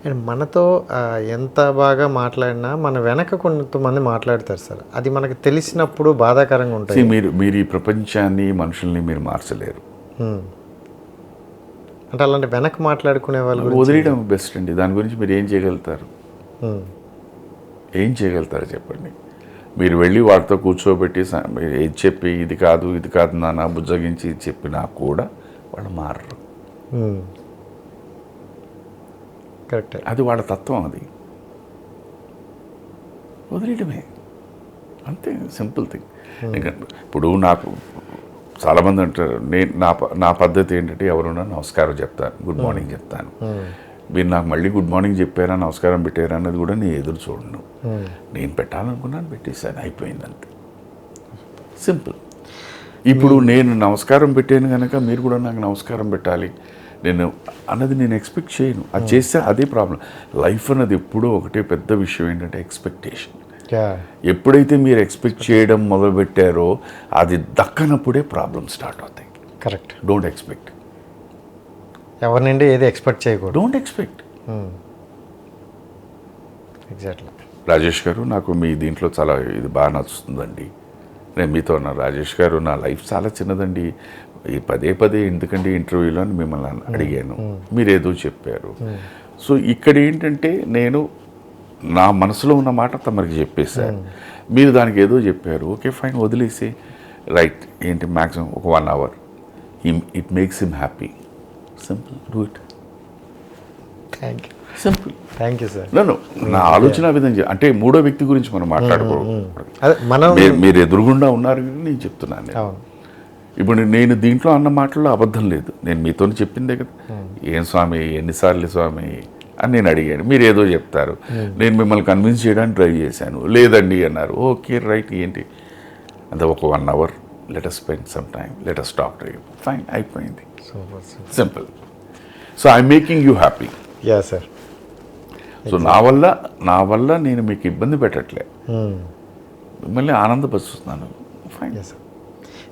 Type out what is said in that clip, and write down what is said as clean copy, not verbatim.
And మనతో ఎంత బాగా మాట్లాడినా మన వెనక కొంతమంది మాట్లాడతారు సార్, అది మనకు తెలిసినప్పుడు బాధాకరంగా ఉంటుంది. మీరు ఈ ప్రపంచాన్ని మనుషుల్ని మీరు మార్చలేరు. అంటే అలాంటి వెనక మాట్లాడుకునే వాళ్ళు వదిలేయడం బెస్ట్ అండి. దాని గురించి మీరు ఏం చేయగలుగుతారు? ఏం చేయగలుగుతారు చెప్పండి? మీరు వెళ్ళి వాటితో కూర్చోబెట్టి మీరు ఏది చెప్పి ఇది కాదు నాన్న బుజ్జగించి చెప్పినా కూడా వాళ్ళు మారరు. కరెక్ట్. అది వాళ్ళ తత్వం. అది వదిలేయడమే అంతే, సింపుల్ థింగ్. ఇప్పుడు నాకు చాలామంది అంటారు, నేను నా పద్ధతి ఏంటంటే ఎవరున్నా నమస్కారం చెప్తాను, గుడ్ మార్నింగ్ చెప్తాను. మీరు నాకు మళ్ళీ గుడ్ మార్నింగ్ చెప్పారా నమస్కారం పెట్టారా అన్నది కూడా నేను ఎదురు చూడను. నేను పెట్టాలనుకున్నాను, పెట్టేశాను, అయిపోయింది అంతే, సింపుల్. ఇప్పుడు నేను నమస్కారం పెట్టాను కనుక మీరు కూడా నాకు నమస్కారం పెట్టాలి అన్నది నేను ఎక్స్పెక్ట్ చేయను. అది చేస్తే అదే ప్రాబ్లం. లైఫ్ అన్నది ఎప్పుడూ ఒకటే పెద్ద విషయం ఏంటంటే ఎక్స్పెక్టేషన్. ఎప్పుడైతే మీరు ఎక్స్పెక్ట్ చేయడం మొదలుపెట్టారో అది దక్కనప్పుడే ప్రాబ్లమ్ స్టార్ట్ అవుతాయి. కరెక్ట్. Don't expect. ఎవరి నుండి ఏది ఎక్స్పెక్ట్ చేయకూడదు. Don't expect. ఎగ్జాక్ట్లీ. రాజేష్ గారు, నాకు మీ దీంట్లో చాలా ఇది బాగా నచ్చుతుందండి. నేను మీతో అన్నా, రాజేష్ గారు నా లైఫ్ చాలా చిన్నదండి, ఈ పదే ఎందుకంటే ఇంటర్వ్యూలో మిమ్మల్ని అడిగాను, మీరేదో చెప్పారు. సో ఇక్కడ ఏంటంటే నేను నా మనసులో ఉన్న మాట తమరికి చెప్పేశాను, మీరు దానికి ఏదో చెప్పారు, ఓకే ఫైన్ వదిలేసి రైట్ ఏంటి మ్యాక్సిమం ఒక 1 hour it makes him happy. Simple, do it. Thank you. Simple. Thank you sir. నా ఆలోచన విధంగా అంటే మూడో వ్యక్తి గురించి మనం మాట్లాడుకోవడం. అదే మనం మీరు ఎదురుగుండా ఉన్నారు నేను చెప్తున్నాను. ఇప్పుడు నేను దీంట్లో అన్న మాటల్లో అబద్ధం లేదు, నేను మీతో చెప్పిందే కదా. ఏం స్వామి ఎన్నిసార్లు స్వామి అని నేను అడిగాను, మీరు ఏదో చెప్తారు, నేను మిమ్మల్ని కన్విన్స్ చేయడానికి ట్రై చేశాను, లేదండి అన్నారు, ఓకే రైట్ ఏంటి అంత ఒక 1 hour let us spend some time, let us talk to you, fine అయిపోయింది, simple. So I making you happy. Yeah sir. సో నా వల్ల నేను మీకు ఇబ్బంది పెట్టట్లే, మిమ్మల్ని ఆనందపరుస్తున్నాను, ఫైన్.